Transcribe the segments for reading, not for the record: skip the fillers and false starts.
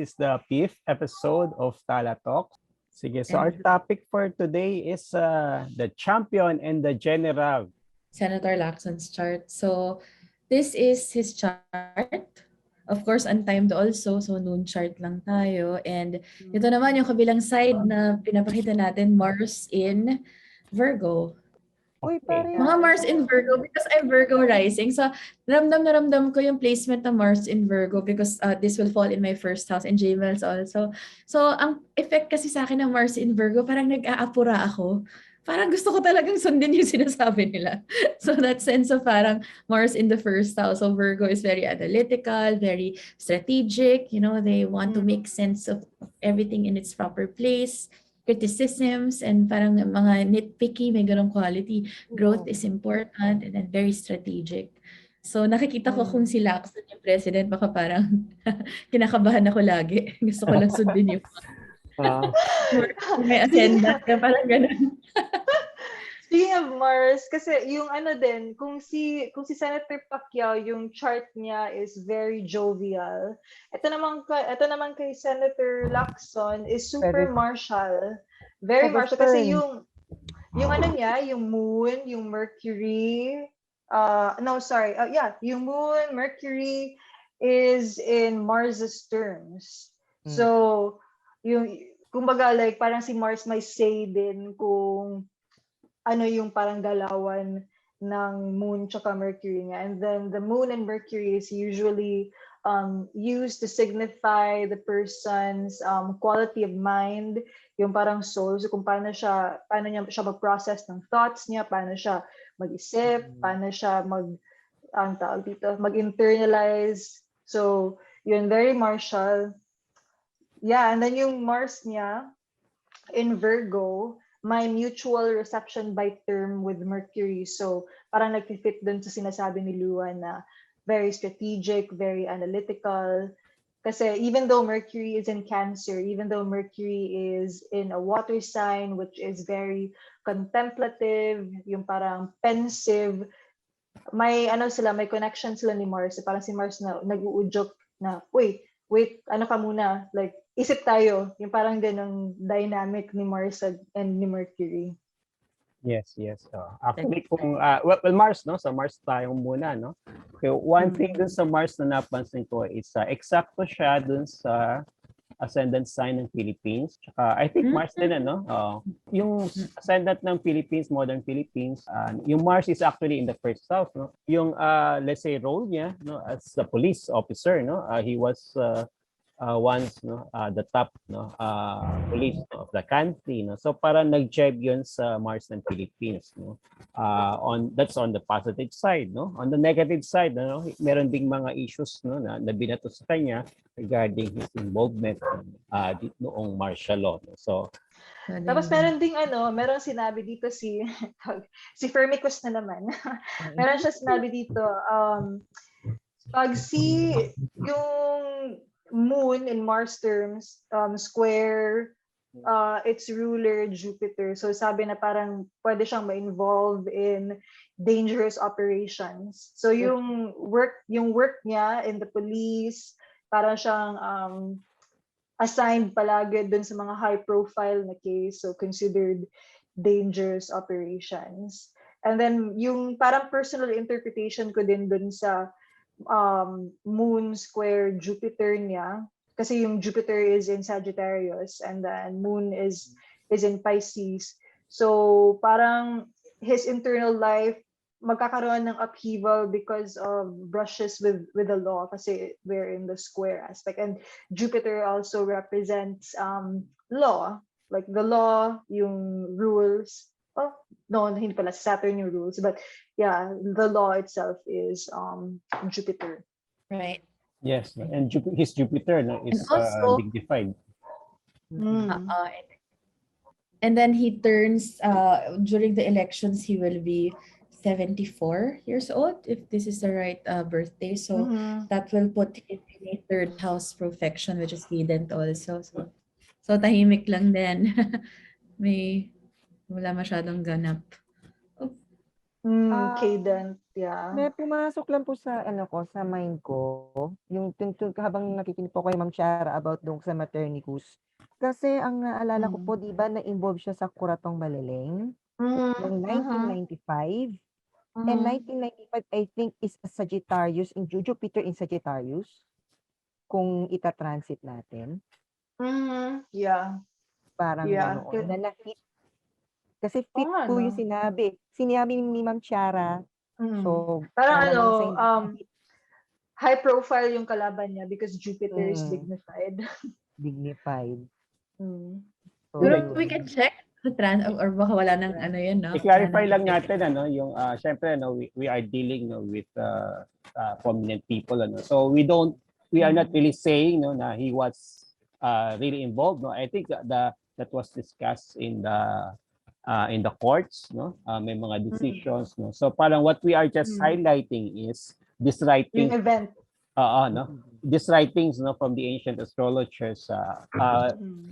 is the 5th episode of Tala Toks. Sige, so our topic for today is the champion and the general. Senator Lacson's chart. So this is his chart. Of course, untimed also. So noon chart lang tayo. And ito naman yung kabilang side na pinapakita natin, Mars in Virgo. Uy, pare. Mga Mars in Virgo because I'm Virgo rising. So, ramdam ko yung placement ng Mars in Virgo because this will fall in my first house and Jamel's also. So, ang effect kasi sa akin ng Mars in Virgo, parang nag-aapura ako. Parang gusto ko talagang sundin yung sinasabi nila. So, that sense of parang Mars in the first house. So, Virgo is very analytical, very strategic. You know, they want to make sense of everything in its proper place. Criticisms and parang mga nitpicky, may ganong quality. Growth is important and then very strategic. So nakikita ko kung si Lacson yung president, baka parang kinakabahan ako lagi. Gusto ko lang sundin yung may agenda, parang ganun. Speaking of Mars, kasi yung ano din, kung si Senator Pacquiao, yung chart niya is very jovial. Ito naman kay Senator Lacson is super martial. Very martial kasi yung ano niya, yung moon, yung Mercury, yung moon, Mercury is in Mars's terms. So, kumbaga like parang si Mars may say din kung ano yung parang galawan ng moon tsaka Mercury niya. And then the moon and Mercury is usually used to signify the person's quality of mind, yung parang soul. So kung paano niya siya mag-process ng thoughts niya, paano siya mag-isip, paano siya mag-internalize. So yun, very martial. Yeah, and then yung Mars niya in Virgo, may mutual reception by term with Mercury. So parang nag-fit dun sa sinasabi ni Luan na very strategic, very analytical. Kasi even though Mercury is in Cancer, even though Mercury is in a water sign, which is very contemplative, yung parang pensive, may connection sila ni Mars. Parang si Mars na nag-uudyok na, wait, ano ka muna? Like, isip tayo, yung parang ganong dynamic ni Mars and ni Mercury. Yes. Actually, kung Mars, no? Sa Mars tayo muna, no? Okay, one thing dun sa Mars na napansin ko is eksakto siya dun sa ascendant sign ng Philippines. I think Mars din, ano? Yung ascendant ng Philippines, modern Philippines, yung Mars is actually in the first house, no? Yung let's say role niya, no, as a police officer, no? He was once the top police of the country, no. So parang nag-jibe yun sa Mars ng Philippines, no. That's on the positive side, no. On the negative side, no, meron ding mga issues, no, na binato sa kanya regarding his involvement noong martial law, no? So tapos meron ding meron sinabi dito si Firmicus na naman. Meron siya sinabi dito pag yung moon in Mars terms square its ruler Jupiter. So sabi na parang pwede siyang ma-involve in dangerous operations. So yung work niya in the police, parang siyang assigned palagi dun sa mga high profile na case, so considered dangerous operations. And then yung parang personal interpretation ko din dun sa moon square Jupiter niya, kasi yung Jupiter is in Sagittarius and then moon is in Pisces. So parang his internal life magkakaroon ng upheaval because of brushes with the law, kasi we're in the square aspect, and Jupiter also represents law, like the law, yung rules. Oh, no, hindi pala, Saturn yung rules, but yeah, the law itself is Jupiter. Right. yes, and his Jupiter, no, is also, dignified. And then he turns during the elections he will be 74 years old, if this is the right birthday. So that will put him in a third house profection, which is hidden also. So tahimik lang din. Wala masyadong ganap. Cadent. Yeah. May pumasok lang po sa sa mind ko, yung habang nakikinig po kay Ma'am Shara about dun sa Maternicus. Kasi ang naalala ko po, 'di ba, na-involve siya sa Kuratong Baleleng noong 1995. And 1995, I think, is a Sagittarius in Jupiter in Sagittarius, kung ita-transit natin. Yeah. Parang Yeah. ganoon, na na-hit. Kasi fit nga, po no? yung sinabi. Sinabi ni Ma'am Shara. So, Parang malamang sa hindi high profile yung kalaban niya because Jupiter is Mm. dignified. dignified. So, Pero yun. we can check the or baka wala nang yun, no? I-clarify Wala lang nang- natin yung syempre we are dealing with prominent people so we are not really saying na he was really involved I think that was discussed in the courts may mga decisions so parang what we are just highlighting is this writing Yung event. these writings from the ancient astrologers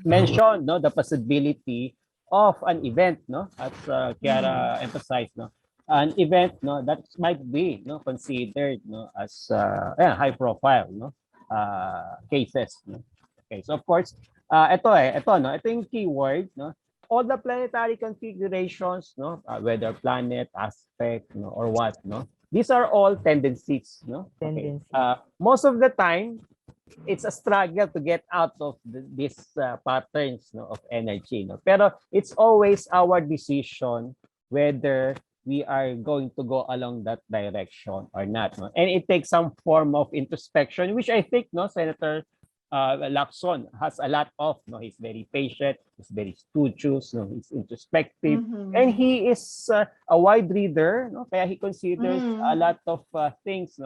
mention the possibility of an event as Kiara emphasized an event that might be considered as high profile cases okay so of course ito yung keyword all the planetary configurations whether planet aspect or what these are all tendencies okay. Tendencies. Most of the time it's a struggle to get out of these patterns of energy pero it's always our decision whether we are going to go along that direction or not and it takes some form of introspection which I think Senator Lacson has a lot of he's very patient, he's very studious, he's introspective and he is a wide reader kaya he considers a lot of things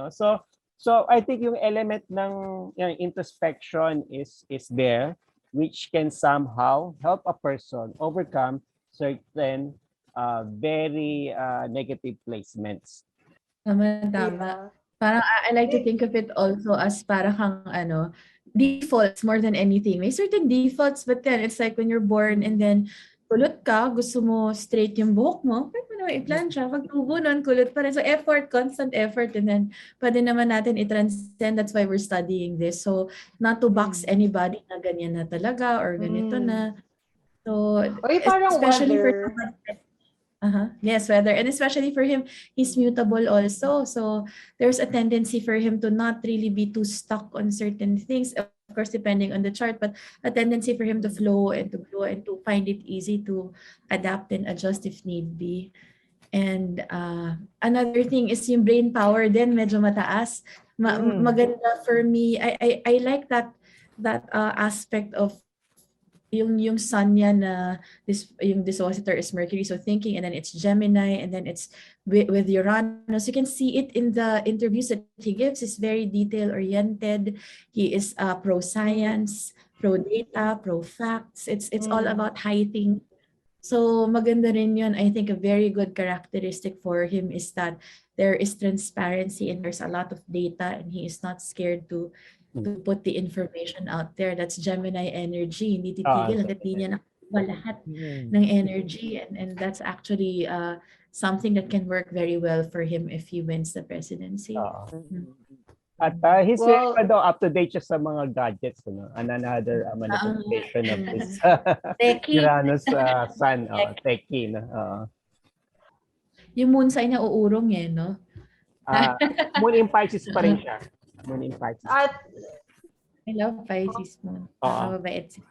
So I think yung element ng introspection is there which can somehow help a person overcome certain very negative placements. Tama. Yeah. Parang I like to think of it also as parang kang defaults more than anything. May certain defaults but then it's like when you're born and then kulot ka, gusto mo straight yung buhok mo, pwede mo naman i-plancha. Pag tubo nun, kulot pa rin. So effort, constant effort, and then pwede naman natin i-transcend. That's why we're studying this. So not to box anybody na ganyan na talaga or ganito na. So Parang especially for weather. Yes, weather. And especially for him, he's mutable also. So there's a tendency for him to not really be too stuck on certain things. Of course, depending on the chart, but a tendency for him to flow and to grow and to find it easy to adapt and adjust if need be. And another thing is yung brain power din medyo mataas. Maganda for me. I like that aspect of yung sun niya na yung dispositor is Mercury, so thinking, and then it's Gemini, and then it's with Uranus. You can see it in the interviews that he gives. He's very detail oriented. He is pro science, pro data, pro facts. It's all about high things. So maganda rin yun. I think a very good characteristic for him is that there is transparency and there's a lot of data and he is not scared to put the information out there. That's Gemini energy. Hindi titigil hanggat di niya nakuha lahat ng energy. And that's actually something that can work very well for him if he wins the presidency. At he's up to date sa mga gadgets and another manifestation of this Uranus sun techie Yung moon sign niya uurong no? Moon in Pisces pa rin siya. Moon in Pisces. At I love Pisces moon. Mabait siya.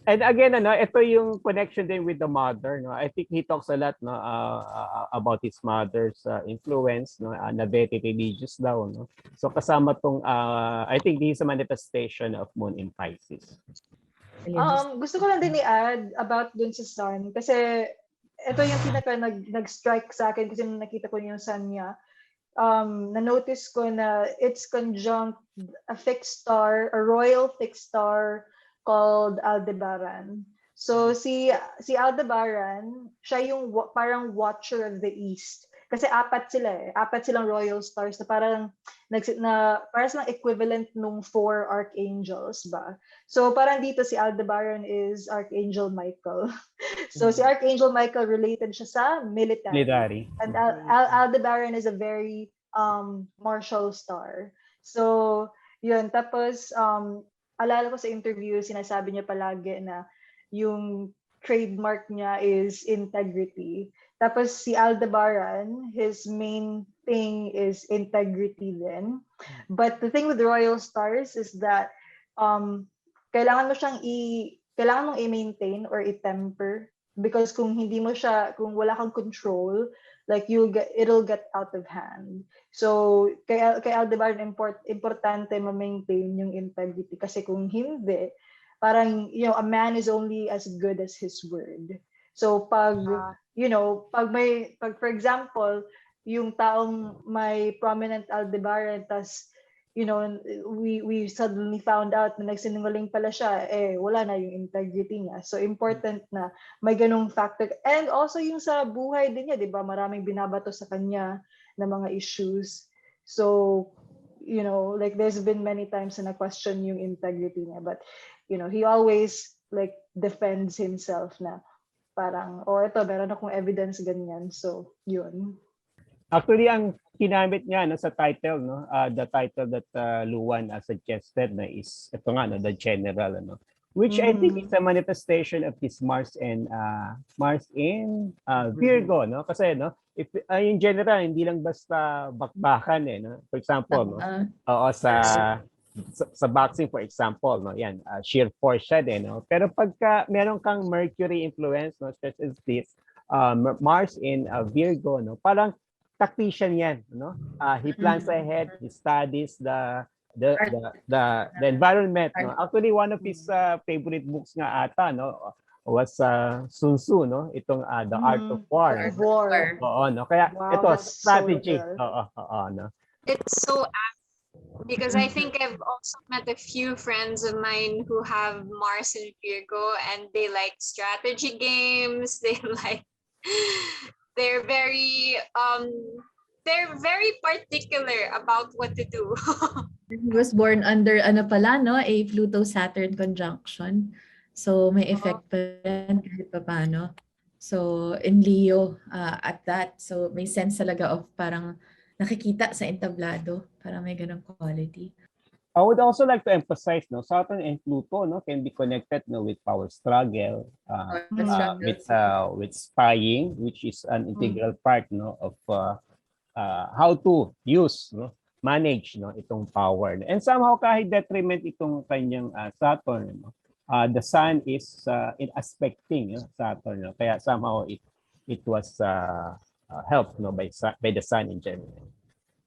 And again, ito yung connection din with the mother. I think he talks a lot about his mother's influence, na very religious daw. So kasama tong, I think this is a manifestation of Moon in Pisces. Gusto ko lang din i-add about dun sa sun. Kasi ito yung pinaka nag-strike sa akin kasi nung nakita ko yung sun niya. Na-notice ko na it's conjunct a fixed star, a royal fixed star called Aldebaran. So si Aldebaran, siya yung parang watcher of the east. Kasi apat silang royal stars na parang para silang equivalent nung 4 archangels ba. So parang dito si Aldebaran is Archangel Michael. So si Archangel Michael related siya sa military. And Aldebaran is a very martial star. So, yun. Tapos, alala ko sa interview, sinasabi niya palagi na yung trademark niya is integrity. Tapos si Aldebaran, his main thing is integrity din. But the thing with royal stars is that kailangan mo siyang kailangan mong i-maintain or i-temper, because kung hindi mo siya, kung wala kang control, like it'll get out of hand. So kay Aldebaran importante ma-maintain yung integrity, kasi kung hindi, parang a man is only as good as his word. So pag pag for example, yung taong may prominent Aldebaran, tas we suddenly found out na nagsinungaling pala siya, wala na yung integrity niya. So important na may ganung factor. And also yung sa buhay din niya, 'di ba? Maraming binabato sa kanya na mga issues. So, like there's been many times na question yung integrity niya, but he always like defends himself na parang, ito, meron akong evidence ganyan. So, yun. Actually, ang kinamit niya sa title, the title that Luan suggested na is ito nga, the general, which I think is a manifestation of this Mars in Virgo, kasi if in general hindi lang basta bakbakan For example, sa boxing, for example, yan, sheer force siya din, pero pagka meron kang Mercury influence, such as this Mars in Virgo, parang tactician yan, he plans ahead, he studies the environment, Actually, one of his favorite books nga ata, was Sun Tzu, itong The Art of War. Kaya ito strategy. It's so because I think I've also met a few friends of mine who have Mars in Virgo, and they like strategy games. They're very particular about what to do. He was born under a Pluto Saturn conjunction. So may effect pa yan kahit paano. So in Leo at that. So may sense talaga of parang nakikita sa entablado, parang may ganung quality. I would also like to emphasize, Saturn and Pluto, can be connected, with power struggle, with spying, which is an integral part, of how to use, manage, itong power. And somehow kahit detriment itong kanyang Saturn, the Sun is in aspecting Saturn, kaya somehow it was helped, by the Sun in general.